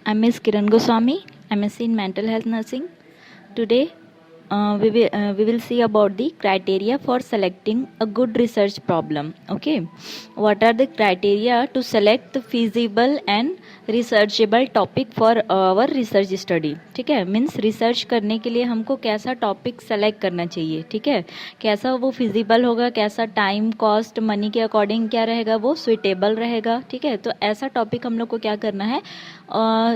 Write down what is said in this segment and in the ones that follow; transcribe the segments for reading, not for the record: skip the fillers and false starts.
I'm Ms. Kiran Goswami, MSc in Mental Health Nursing. Today, we will see about the criteria for selecting a good research problem. Okay, what are the criteria to select the feasible and researchable topic for our research study? ठीक है, means research करने के लिए हमको कैसा topic select करना चाहिए. ठीक है, कैसा वो फिजिबल होगा, कैसा टाइम कॉस्ट मनी के अकॉर्डिंग क्या रहेगा, वो सुइटेबल रहेगा. ठीक है, तो ऐसा टॉपिक हम लोग को क्या करना है,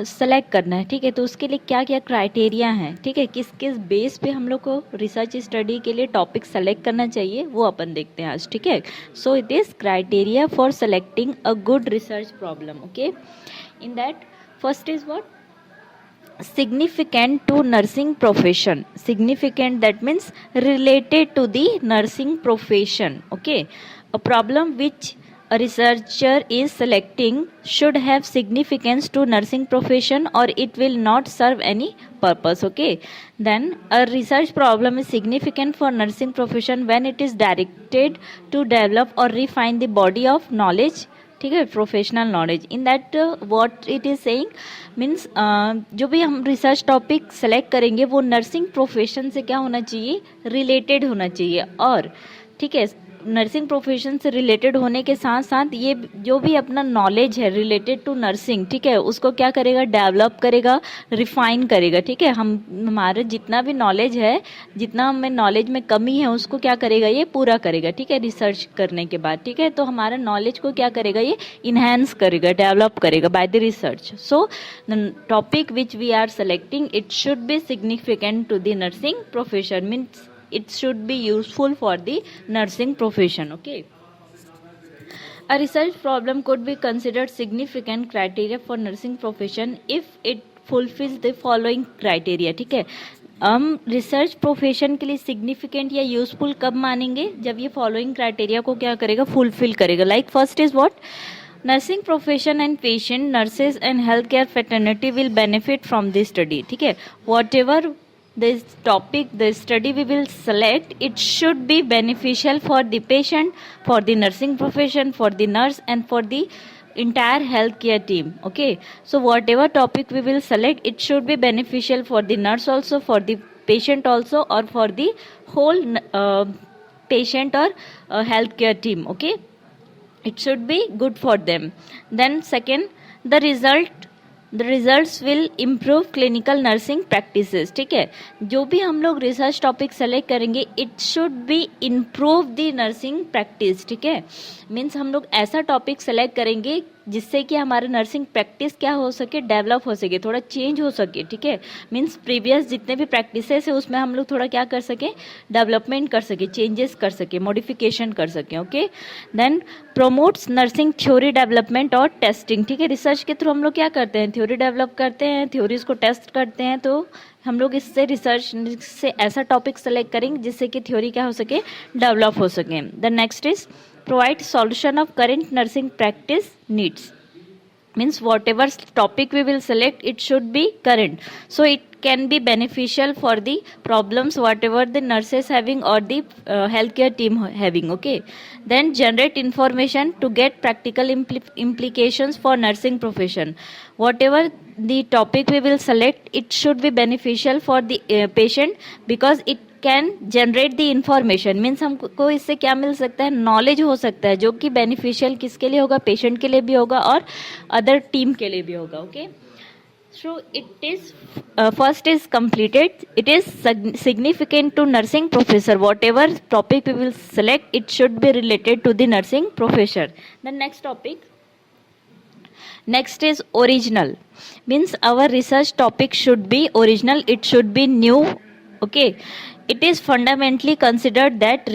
सेलेक्ट करना है. ठीक है, तो उसके लिए क्या क्या क्राइटेरिया हैं. ठीक है, किस किस बेस पे हम लोग को रिसर्च स्टडी के लिए टॉपिक सेलेक्ट करना चाहिए वो अपन देखते हैं आज. ठीक है, सो it is criteria for selecting a good research problem. Okay, in that first is what, significant to nursing profession. Significant, that means related to the nursing profession. Okay, a problem which a researcher is selecting should have significance to nursing profession or it will not serve any purpose. Okay, then a research problem is significant for nursing profession when it is directed to develop or refine the body of knowledge. ठीक है, professional knowledge. In that what it is saying means जो भी हम research topic select करेंगे वो nursing profession से क्या होना चाहिए, रिलेटेड होना चाहिए. और ठीक है, नर्सिंग प्रोफेशन से रिलेटेड होने के साथ साथ ये जो भी अपना नॉलेज है रिलेटेड टू नर्सिंग, ठीक है, उसको क्या करेगा, डेवलप करेगा, रिफाइन करेगा. ठीक है, हम हमारे जितना भी नॉलेज है, जितना हमें नॉलेज में कमी है उसको क्या करेगा, ये पूरा करेगा. ठीक है, रिसर्च करने के बाद. ठीक है, तो हमारा नॉलेज को क्या करेगा, ये इन्हेंस करेगा, डेवलप करेगा by the research. So the topic which we are selecting it should be significant to the nursing profession, means it should be useful for the nursing profession. Okay, a research problem could be considered significant criteria for nursing profession if it fulfills the following criteria. ठीक है, हम research profession के लिए significant या useful कब मानेंगे, जब ये फॉलोइंग क्राइटेरिया को क्या करेगा, फुलफिल करेगा. Like first is what, nursing profession and patient, nurses and healthcare fraternity will benefit from this study. ठीक है, whatever this topic, the study we will select, it should be beneficial for the patient, for the nursing profession, for the nurse and for the entire healthcare team. Okay, so whatever topic we will select, it should be beneficial for the nurse also, for the patient also, or for the whole patient or healthcare team. Okay, it should be good for them. Then second, the results will improve clinical nursing practices. ठीक है, जो भी हम लोग research topic select करेंगे it should B improve the nursing practice. ठीक है, means हम लोग ऐसा टॉपिक सेलेक्ट करेंगे जिससे कि हमारा नर्सिंग प्रैक्टिस क्या हो सके, डेवलप हो सके, थोड़ा चेंज हो सके. ठीक है, मीन्स प्रीवियस जितने भी प्रैक्टिसेस है उसमें हम लोग थोड़ा क्या कर सके, डेवलपमेंट कर सके, चेंजेस कर सके, मॉडिफिकेशन कर सके. Okay, then promotes nursing theory development और टेस्टिंग. ठीक है, रिसर्च के थ्रू हम लोग क्या करते हैं, थ्योरी डेवलप करते हैं, थ्योरीज को टेस्ट करते हैं. तो हम लोग इससे रिसर्च से ऐसा टॉपिक सेलेक्ट करेंगे जिससे कि थ्योरी क्या हो सके, डेवलप हो सके. The next is provide solution of current nursing practice needs. Means whatever topic we will select, it should be current, so it can be beneficial for the problems whatever the nurses having or the healthcare team having. Okay, then generate information to get practical implications for nursing profession. Whatever the topic we will select, it should be beneficial for the patient because it can generate the information. Means हमको इससे क्या मिल सकता है, knowledge हो सकता है जो कि बेनिफिशियल किसके लिए होगा, पेशेंट के लिए भी होगा और अदर टीम के लिए भी होगा. Okay, so it is first is completed, it is significant to nursing professor. Whatever topic we will select it should be related to the nursing professor. The next topic, next is original. Means our research topic should be original, it should be new. Okay, it is fundamentally considered that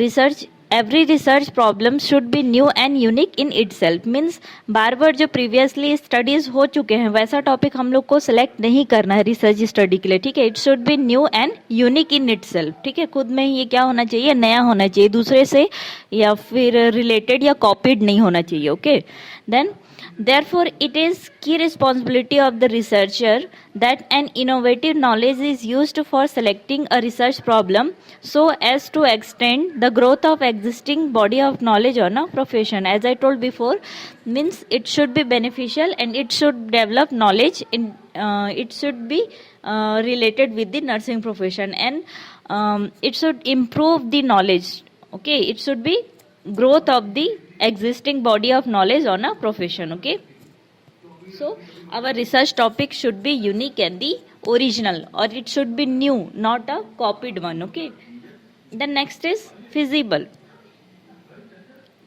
every research problem should be new and unique in itself. Means बार बार जो previously studies हो चुके हैं वैसा topic हम लोग को select नहीं करना है रिसर्च स्टडी के लिए. ठीक है, it should be new and unique in itself. ठीक है, खुद में ही ये क्या होना चाहिए, नया होना चाहिए, दूसरे से या फिर related या copied नहीं होना चाहिए. Okay, then Therefore, it is key responsibility of the researcher that an innovative knowledge is used for selecting a research problem so as to extend the growth of existing body of knowledge on a profession. As I told before, means it should be beneficial and it should develop knowledge in it should be related with the nursing profession, and it should improve the knowledge. Okay, it should be growth of the existing body of knowledge on a profession. Okay, so our research topic should be unique and the original, or it should be new, not a copied one. Okay, the next is feasible.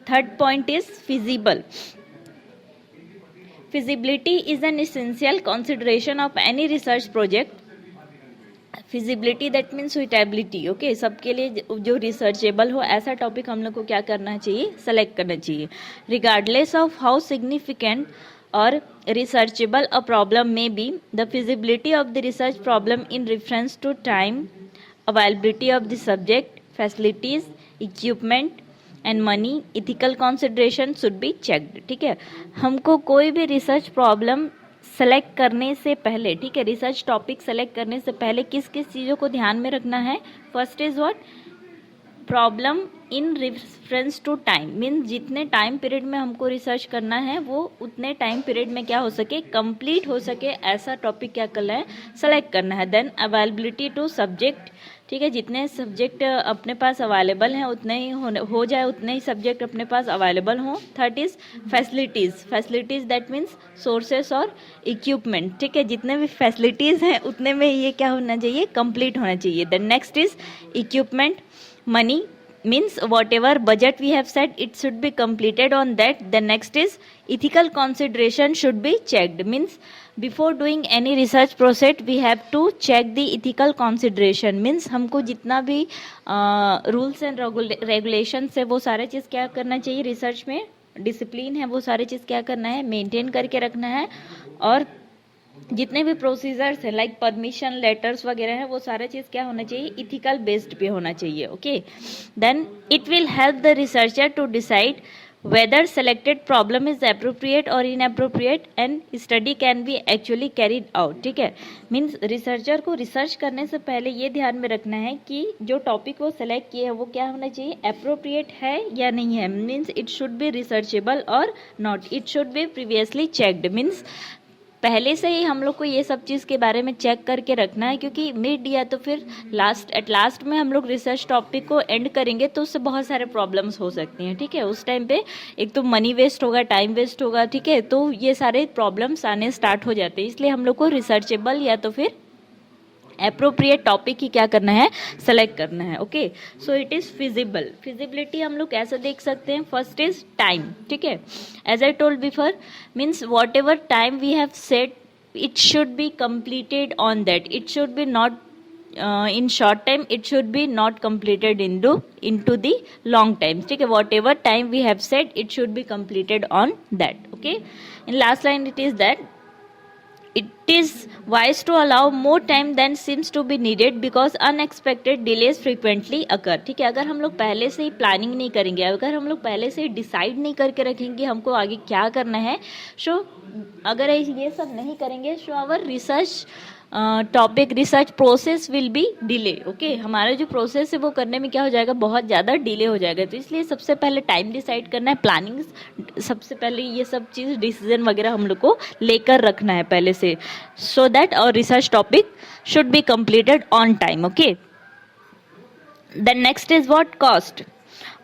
Third point is feasible. Feasibility is an essential consideration of any research project. Feasibility that means suitability. Okay, सबके लिए जो researchable हो ऐसा topic हम लोग को क्या करना चाहिए, सेलेक्ट करना चाहिए. रिगार्डलेस ऑफ हाउ सिग्निफिकेंट और researchable a problem may be, the feasibility of the research problem in reference to time, availability of the subject, facilities, equipment and money, ethical consideration should be checked. ठीक है, हमको कोई भी research problem select करने से पहले, ठीक है, रिसर्च टॉपिक सेलेक्ट करने से पहले किस किस चीज़ों को ध्यान में रखना है. First is what, problem in reference to time, means जितने टाइम पीरियड में हमको रिसर्च करना है वो उतने टाइम पीरियड में क्या हो सके, कंप्लीट हो सके, ऐसा टॉपिक क्या करना है, सेलेक्ट करना है. देन अवेलेबिलिटी टू सब्जेक्ट, ठीक है, जितने सब्जेक्ट अपने पास अवेलेबल हैं उतने ही हो जाए, उतने ही सब्जेक्ट अपने पास अवेलेबल हों. Third is facilities. Facilities that means sources और इक्विपमेंट. ठीक है, जितने भी फैसिलिटीज़ हैं उतने में ये क्या होना चाहिए, कंप्लीट होना चाहिए. Then next is equipment. Money means whatever budget we have set, it should be completed on that. The next is ethical consideration should be checked, means before doing any research process we have to check the ethical consideration. means हमको जितना भी rules and regulations है वो सारे चीज़ क्या करना चाहिए, research में डिसिप्लिन है वो सारे चीज़ क्या करना है, मेंटेन करके रखना है. और जितने भी प्रोसीजर्स हैं लाइक परमिशन लेटर्स वगैरह है वो सारा चीज़ क्या होना चाहिए, इथिकल बेस्ड पे होना चाहिए. Okay, then it will help the researcher to decide whether selected problem is appropriate or inappropriate and study can be actually carried out. ठीक है, मीन्स रिसर्चर को रिसर्च करने से पहले ये ध्यान में रखना है कि जो टॉपिक वो सेलेक्ट किए है वो क्या होना चाहिए, अप्रोप्रिएट है या नहीं है. Means it should be researchable और not, it should be previously checked. Means पहले से ही हम लोग को ये सब चीज़ के बारे में चेक करके रखना है, क्योंकि मिड या तो फिर लास्ट में हम लोग रिसर्च टॉपिक को एंड करेंगे तो उससे बहुत सारे प्रॉब्लम्स हो सकती हैं. ठीक है, उस टाइम पे एक तो मनी वेस्ट होगा, टाइम वेस्ट होगा. ठीक है, तो ये सारे प्रॉब्लम्स आने स्टार्ट हो जाते हैं. इसलिए हम लोग को रिसर्चेबल या तो फिर अप्रोप्रिएट टॉपिक ही क्या करना है, सेलेक्ट करना है. Okay, so it is feasible. Feasibility हम लोग कैसे देख सकते हैं, फर्स्ट इज टाइम. ठीक है, as I told before, means whatever time we have set it should be completed on that. It should be not in short time, it should be not completed into the long time. ठीक है, whatever time we have set it should be completed on that. okay, in last line it is that it is wise to allow more time than seems to be needed because unexpected delays frequently occur. ठीक है, अगर हम लोग पहले से ही planning नहीं करेंगे, अगर हम लोग पहले से ही डिसाइड नहीं करके रखेंगे हमको आगे क्या करना है, सो अगर ये सब नहीं करेंगे so our research topic research process will be delay. Okay, हमारा जो प्रोसेस है वो करने में क्या हो जाएगा, बहुत ज़्यादा डिले हो जाएगा. तो इसलिए सबसे पहले टाइम डिसाइड करना है, प्लानिंग सबसे पहले ये सब चीज़ डिसीजन वगैरह हम लोग को लेकर रखना है पहले से, so that our research topic should be completed on time. Okay, then next is what, cost.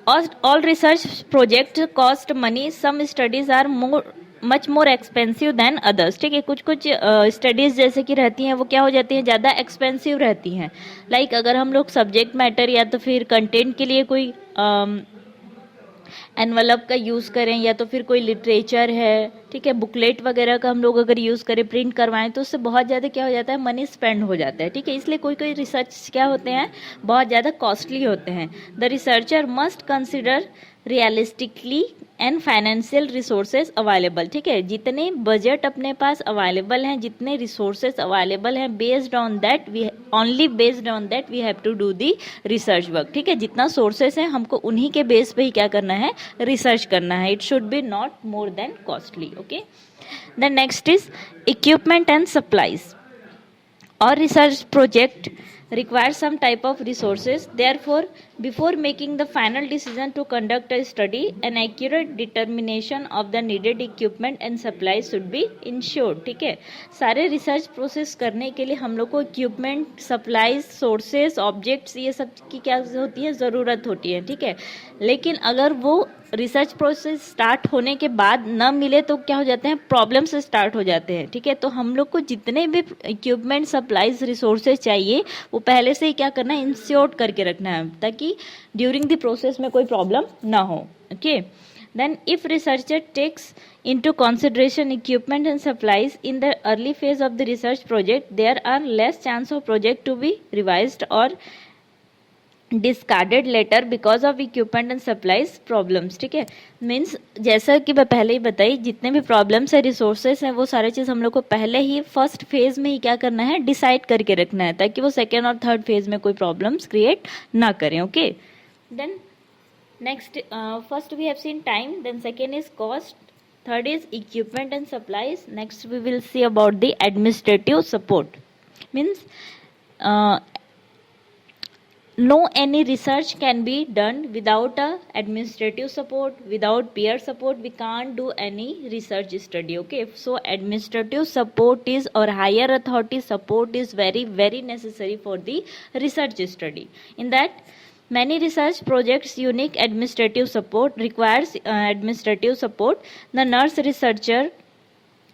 All research project cost money. Some studies are much more expensive than others. ठीक है, कुछ स्टडीज़ जैसे कि रहती हैं वो क्या हो जाती हैं, ज़्यादा एक्सपेंसिव रहती हैं. लाइक अगर हम लोग सब्जेक्ट मैटर या तो फिर कंटेंट के लिए कोई एनवलप का यूज़ करें या तो फिर कोई लिटरेचर है, ठीक है, बुकलेट वगैरह का हम लोग अगर यूज़ करें, प्रिंट करवाएं, तो उससे बहुत ज़्यादा क्या हो जाता है, मनी स्पेंड हो जाता है. ठीक है, इसलिए कोई रिसर्च क्या होते हैं, बहुत ज़्यादा कॉस्टली होते हैं. The researcher must consider realistically and financial resources available, ठीक है, जितने बजट अपने पास अवेलेबल हैं, जितने रिसोर्सेज अवेलेबल हैं, based on that we only based on that we have to do the research work, ठीक है, जितना सोर्सेज हैं हमको उन्हीं के बेस पे ही क्या करना है, रिसर्च करना है. It should be not more than costly. Okay, then next is equipment and supplies. Or research project requires some type of resources. Therefore, before making the final decision to conduct a study, an accurate determination of the needed equipment and supplies should be ensured. ठीक है, सारे research process करने के लिए हम लोग को equipment, supplies, sources, objects, ये सब की क्या होती है, ज़रूरत होती है. ठीक है, लेकिन अगर वो रिसर्च प्रोसेस स्टार्ट होने के बाद न मिले तो क्या हो जाते हैं, प्रॉब्लम्स स्टार्ट हो जाते हैं. ठीक है, तो हम लोग को जितने भी इक्विपमेंट, सप्लाईज, रिसोर्सेज चाहिए वो पहले से ही क्या करना है, इंश्योर करके रखना है, ताकि ड्यूरिंग द प्रोसेस में कोई प्रॉब्लम ना हो. Okay, then if researcher takes into consideration equipment and supplies in the early phase of the research project, there are less chance of project to be revised or discarded later because of equipment and supplies problems. ठीक है, means जैसा कि मैं पहले ही बताई, जितने भी problems है, रिसोर्सेज हैं, वो सारे चीज़ हम लोग को पहले ही फर्स्ट फेज में ही क्या करना है, डिसाइड करके रखना है, ताकि वो सेकेंड और थर्ड फेज में कोई प्रॉब्लम्स क्रिएट ना करें. Okay, then next, first we have seen time, then second is cost, third is equipment and supplies. Next we will see about the administrative support. Means no any research can be done without a administrative support, without peer support we can't do any research study. Okay, so administrative support is or higher authority support is very necessary for the research study. In that many research projects unique administrative support requires administrative support. The nurse researcher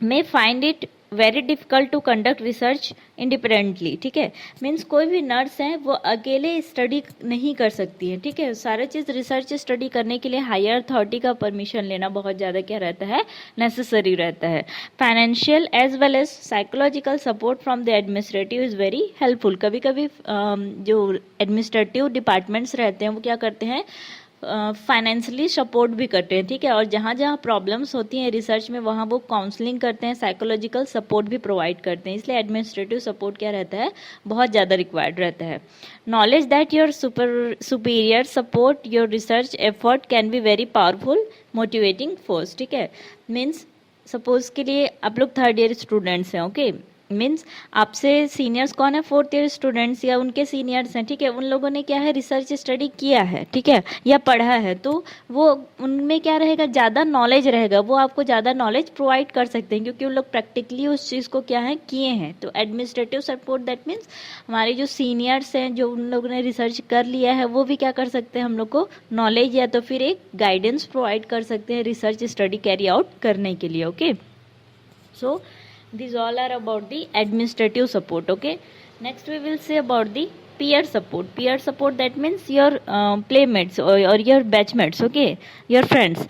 may find it very difficult to conduct research independently. ठीक है, means कोई भी nurse है वो अकेले study नहीं कर सकती है. ठीक है, सारे चीज़ रिसर्च स्टडी करने के लिए हायर अथॉरिटी का परमिशन लेना बहुत ज़्यादा क्या रहता है, नेसेसरी रहता है. Financial as well as psychological support from the administrative is very helpful. कभी कभी जो एडमिनिस्ट्रेटिव डिपार्टमेंट्स रहते हैं वो क्या करते हैं, फाइनेंशियली सपोर्ट भी करते हैं. ठीक है, और जहाँ जहाँ प्रॉब्लम्स होती हैं रिसर्च में वहाँ वो काउंसलिंग करते हैं, साइकोलॉजिकल सपोर्ट भी प्रोवाइड करते हैं. इसलिए एडमिनिस्ट्रेटिव सपोर्ट क्या रहता है, बहुत ज़्यादा रिक्वायर्ड रहता है. Knowledge that your superior support your research effort can be very powerful motivating force. ठीक है, मीन्स सपोज के लिए आप लोग थर्ड ईयर स्टूडेंट्स हैं. ओके, मीन्स आपसे सीनियर्स कौन है, फोर्थ ईयर स्टूडेंट्स या उनके सीनियर्स हैं. ठीक है, उन लोगों ने क्या है, रिसर्च स्टडी किया है. ठीक है, या पढ़ा है, तो वो उनमें क्या रहेगा, ज़्यादा नॉलेज रहेगा, वो आपको ज़्यादा नॉलेज प्रोवाइड कर सकते हैं क्योंकि उन लोग प्रैक्टिकली उस चीज़ को क्या है, किए हैं. तो एडमिनिस्ट्रेटिव सपोर्ट दैट मीन्स हमारे जो सीनियर्स हैं, जो उन लोगों ने रिसर्च कर लिया है, वो भी क्या कर सकते हैं, हम लोग को नॉलेज या तो फिर एक गाइडेंस प्रोवाइड कर सकते हैं रिसर्च स्टडी कैरी आउट करने के लिए. Okay, so these all are about the administrative support. Okay, next we will say about the peer support. Peer support that means your playmates or your batchmates. Okay, your friends.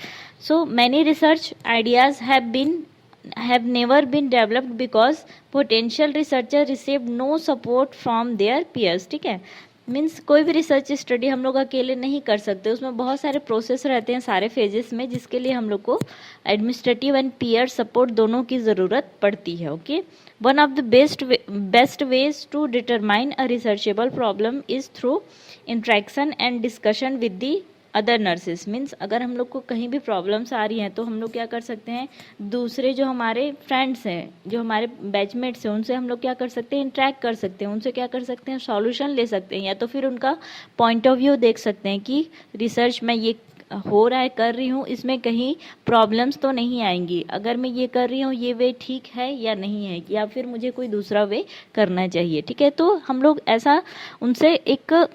So many research ideas have never been developed because potential researcher received no support from their peers. ठीक है, means कोई भी research study हम लोग अकेले नहीं कर सकते, उसमें बहुत सारे प्रोसेस रहते हैं, सारे फेजेस में, जिसके लिए हम लोग को एडमिनिस्ट्रेटिव एंड पीयर सपोर्ट दोनों की ज़रूरत पड़ती है. Okay, one of the best ways to determine a researchable problem is through interaction and discussion with the other nurses. Means अगर हम लोग को कहीं भी प्रॉब्लम्स आ रही हैं तो हम लोग क्या कर सकते हैं, दूसरे जो हमारे फ्रेंड्स हैं, जो हमारे बैचमेट्स हैं, उनसे हम लोग क्या कर सकते हैं, इंटरेक्ट कर सकते हैं, उनसे क्या कर सकते हैं, सॉल्यूशन ले सकते हैं, या तो फिर उनका पॉइंट ऑफ व्यू देख सकते हैं कि रिसर्च में ये हो रहा है, कर रही हूँ, इसमें कहीं प्रॉब्लम्स तो नहीं आएंगी, अगर मैं ये कर रही हूँ ये वे ठीक है या नहीं है, या फिर मुझे कोई दूसरा वे करना चाहिए. ठीक है, तो हम लोग ऐसा उनसे एक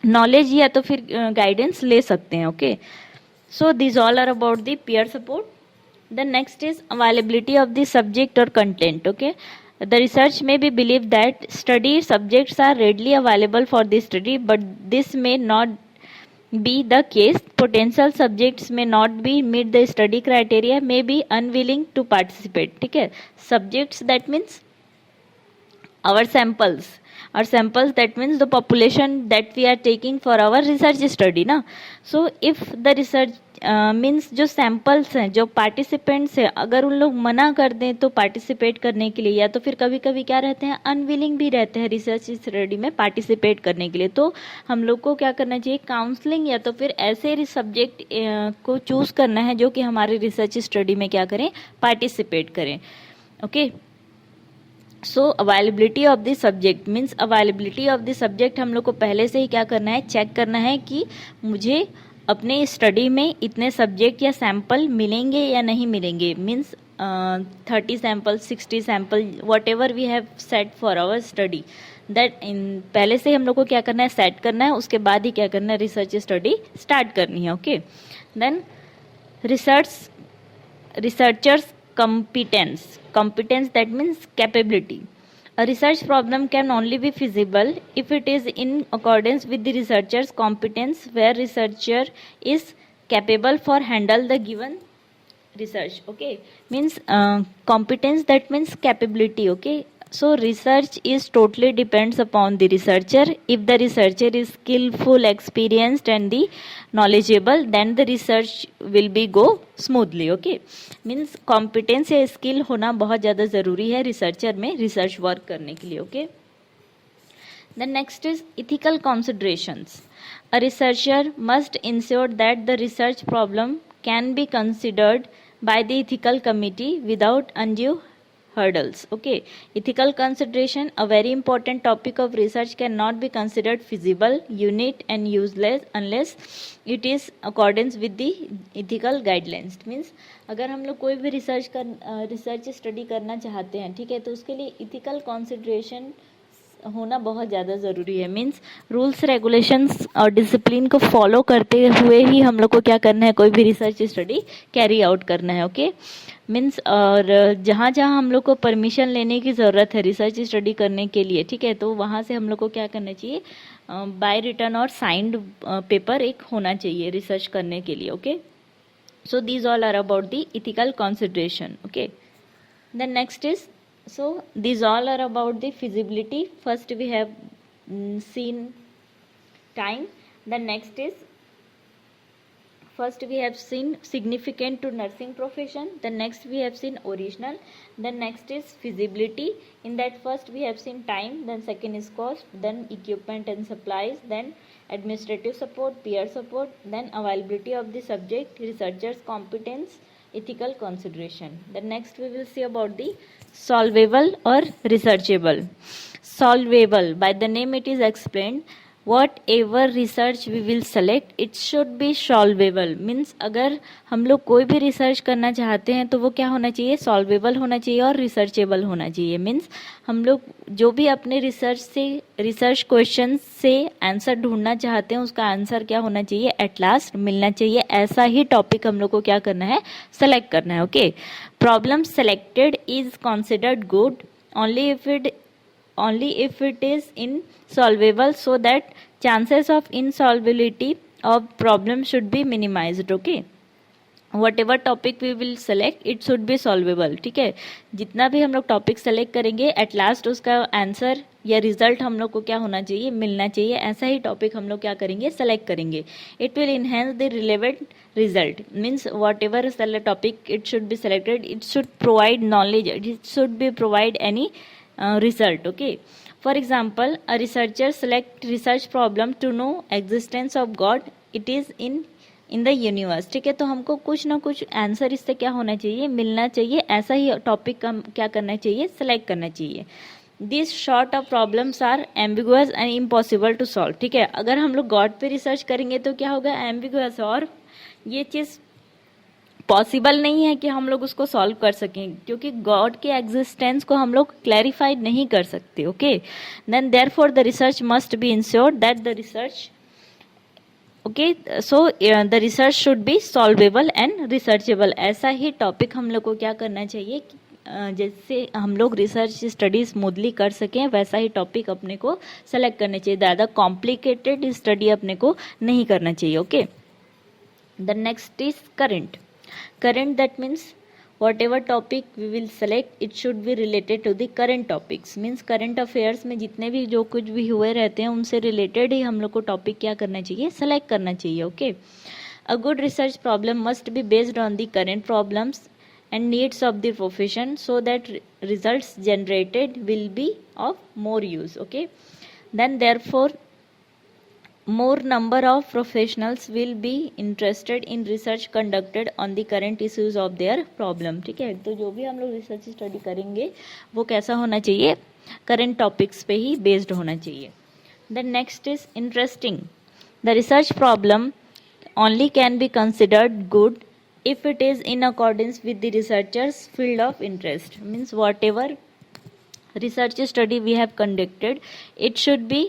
नॉलेज या तो फिर गाइडेंस ले सकते हैं. Okay, so this all are about the peer support. The next is availability of the subject और content. Okay, the research may be believe that study subjects are readily available for the study, but this may not be the case. Potential subjects may not be meet the study criteria, may be unwilling to participate. ठीक है, subjects that means our samples that means the population that we are taking for our research study na. So if the means जो samples हैं, जो participants हैं, अगर उन लोग मना कर दें तो पार्टिसिपेट करने के लिए, या तो फिर कभी कभी क्या रहते हैं, अनविलिंग भी रहते हैं रिसर्च स्टडी में पार्टिसिपेट करने के लिए, तो हम लोग को क्या करना चाहिए, काउंसलिंग या तो फिर ऐसे सब्जेक्ट को चूज करना है जो कि हमारे रिसर्च स्टडी में क्या करें, पार्टिसिपेट करें. Okay, so availability of the subject means availability of the subject हम लोग को पहले से ही क्या करना है, चेक करना है कि मुझे अपने स्टडी में इतने सब्जेक्ट या सैंपल मिलेंगे या नहीं मिलेंगे. Means 30 sample, 60 sample, whatever we have set for our study, that इन पहले से हम लोग को क्या करना है, सेट करना है. उसके बाद ही क्या करना है, रिसर्च स्टडी स्टार्ट करनी है. Okay, then researchers competence that means capability. A research problem can only be feasible if it is in accordance with the researcher's competence, where researcher is capable for handle the given research. Okay, means competence, that means capability. Okay, so research is totally depends upon the researcher. If the researcher is skillful, experienced and the knowledgeable, then the research will be go smoothly. Okay, means competence या skill होना बहुत ज़्यादा ज़रूरी है researcher में research work करने के लिए. Okay, then next is ethical considerations. A researcher must ensure that the research problem can be considered by the ethical committee without undue hurdles. Okay, ethical consideration, a very important topic of research, cannot be considered feasible, unique and useless unless it is accordance with the ethical guidelines. Means अगर हम लोग कोई भी research study करना चाहते हैं, ठीक है, तो उसके लिए इथिकल कॉन्सिडरेशन होना बहुत ज़्यादा ज़रूरी है. मीन्स रूल्स रेगुलेशंस और डिसिप्लिन को फॉलो करते हुए ही हम लोग को क्या करना है, कोई भी रिसर्च स्टडी कैरी आउट करना है. ओके, मीन्स और जहाँ जहाँ हम लोग को परमिशन लेने की ज़रूरत है रिसर्च स्टडी करने के लिए, ठीक है, तो वहाँ से हम लोग को क्या करना चाहिए, बाय रिटर्न और साइंड पेपर एक होना चाहिए रिसर्च करने के लिए. Okay, so these all are about the ethical consideration. Okay, then next is, so these all are about the feasibility. First we have seen time, then next is first we have seen significant to nursing profession, then next we have seen original, then next is feasibility. In that first we have seen time, then second is cost, then equipment and supplies, then administrative support, peer support, then availability of the subject, researchers competence, ethical consideration. Then next we will see about the solvable or researchable. Solvable, by the name it is explained, whatever research we will select it should be solvable. Means अगर हम लोग कोई भी research करना चाहते हैं तो वो क्या होना चाहिए, सॉल्वेबल होना चाहिए और रिसर्चेबल होना चाहिए. मीन्स हम लोग जो भी अपने रिसर्च क्वेश्चन से आंसर ढूंढना चाहते हैं उसका आंसर क्या होना चाहिए, एट लास्ट मिलना चाहिए. ऐसा ही टॉपिक हम लोग को क्या करना है, सेलेक्ट करना है. Okay, problem selected is considered good only if it is insolvable, so that chances of insolvability of problem should be minimized. Okay, whatever topic we will select it should be solvable. ठीक है, जितना भी हम लोग topic select करेंगे at last उसका answer या result हम लोग को क्या होना चाहिए, मिलना चाहिए. ऐसा ही टॉपिक हम लोग क्या करेंगे, सेलेक्ट करेंगे. It will enhance the relevant result. Means whatever topic it should be selected, it should provide knowledge, it should B provide any result. Okay, for example, a researcher select research problem to know existence of God, it is in the universe. ठीक है, तो हमको कुछ ना कुछ answer इससे क्या होना चाहिए, मिलना चाहिए. ऐसा ही टॉपिक का क्या करना चाहिए, सेलेक्ट करना चाहिए. This sort of problems are ambiguous and impossible to solve. ठीक है, अगर हम लोग गॉड पे रिसर्च करेंगे तो क्या होगा, एम्बिगुअस, और ये चीज़ पॉसिबल नहीं है कि हम लोग उसको सॉल्व कर सकें, क्योंकि गॉड के एग्जिस्टेंस को हम लोग क्लैरिफाइड नहीं कर सकते. Okay, then therefore the research must be ensured that the research, okay, so the research should be solvable and researchable. ऐसा ही टॉपिक हम लोग को क्या करना चाहिए, जैसे हम लोग रिसर्च स्टडी स्मूथली कर सकें वैसा ही टॉपिक अपने को सेलेक्ट करना चाहिए. ज़्यादा कॉम्प्लिकेटेड स्टडी अपने को नहीं करना चाहिए. Okay, the next is current. Current, that means whatever topic we will select it should be related to the current topics. Means current affairs में जितने भी जो कुछ भी हुए रहते हैं उनसे रिलेटेड ही हम लोग को टॉपिक क्या करना चाहिए, सेलेक्ट करना चाहिए. Okay, A good research problem must be based on the current problems and needs of the profession so that results generated will be of more use. Okay, then therefore more number of professionals will be interested in research conducted on the current issues of their problem. ठीक है, तो जो भी हम लोग research study करेंगे वो कैसा होना चाहिए, करंट टॉपिक्स पे ही बेस्ड होना चाहिए. Then next is interesting. The research problem only can be considered good if it is in accordance with the researcher's field of interest. Means whatever research study we have conducted, it should be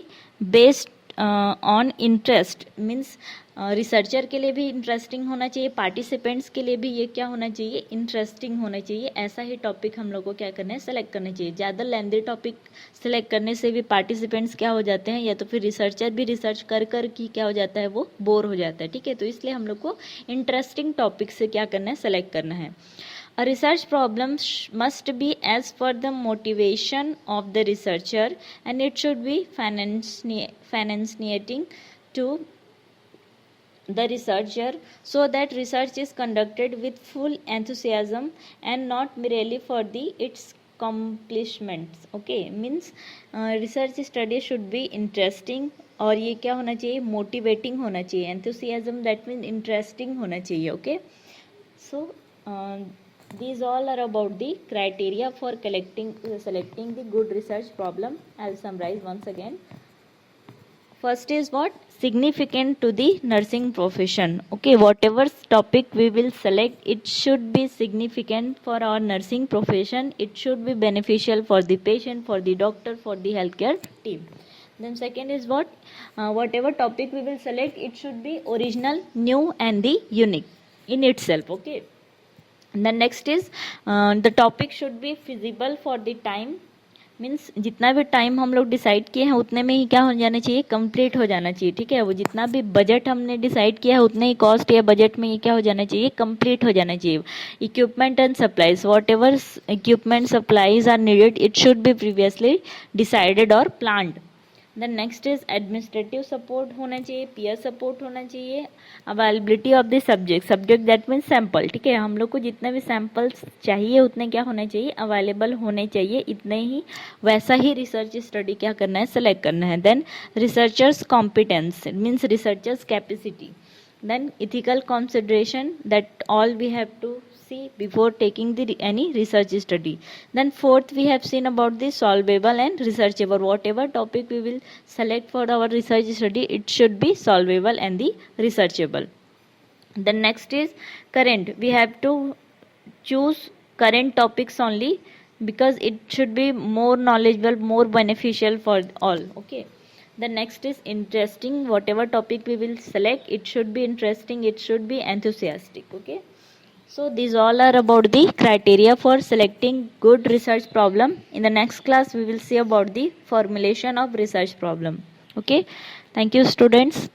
based on interest. Means researcher के लिए भी interesting होना चाहिए, participants के लिए भी ये क्या होना चाहिए, इंटरेस्टिंग होना चाहिए. ऐसा ही टॉपिक हम लोग को क्या करना है, सेलेक्ट करना चाहिए. ज़्यादा लेंदी टॉपिक सेलेक्ट करने से भी पार्टिसिपेंट्स क्या हो जाते हैं, या तो फिर रिसर्चर भी रिसर्च कर कर की क्या हो जाता है, वो बोर हो जाता है. ठीक है, तो इसलिए हम लोग को इंटरेस्टिंग टॉपिक से क्या करना है, सेलेक्ट करना है. A research problem must be as per the motivation of the researcher and it should be financiating to the researcher so that research is conducted with full enthusiasm and not merely for the its accomplishments. Okay, means research study should be interesting और ये क्या होना चाहिए, motivating होना चाहिए. enthusiasm that means interesting होना चाहिए. Okay, so these all are about the criteria for selecting the good research problem. I'll summarize once again. First is what, significant to the nursing profession. Okay, whatever topic we will select, it should be significant for our nursing profession. It should be beneficial for the patient, for the doctor, for the healthcare team. Then second is what, whatever topic we will select, it should be original, new and the unique in itself. Okay, and then next is the topic should be feasible for the time. Means जितना भी time हम लोग decide किए हैं उतने में ही क्या हो जाना चाहिए, कंप्लीट हो जाना चाहिए. ठीक है, वो जितना भी बजट हमने डिसाइड किया है उतने ही कॉस्ट या बजट में ये क्या हो जाना चाहिए, कंप्लीट हो जाना चाहिए. Equipment and supplies, whatever equipment supplies are needed, it should be previously decided और planned. Then next is administrative support होना चाहिए, पीयर सपोर्ट होना चाहिए. Availability of the subject that means sample. ठीक है, हम लोग को जितने भी सैम्पल्स चाहिए उतने क्या होना चाहिए, अवेलेबल होने चाहिए, इतने ही वैसा ही रिसर्च स्टडी क्या करना है, सेलेक्ट करना है. Then researchers competence means researchers capacity. Then ethical consideration that all we have to see before taking any research study. Then fourth we have seen about the solvable and researchable. Whatever topic we will select for our research study, it should be solvable and the researchable. The next is current. We have to choose current topics only because it should be more knowledgeable, more beneficial for all. Okay, the next is interesting. Whatever topic we will select, it should be interesting, it should be enthusiastic. Okay, so these all are about the criteria for selecting good research problem. In the next class we will see about the formulation of research problem. Okay, thank you students.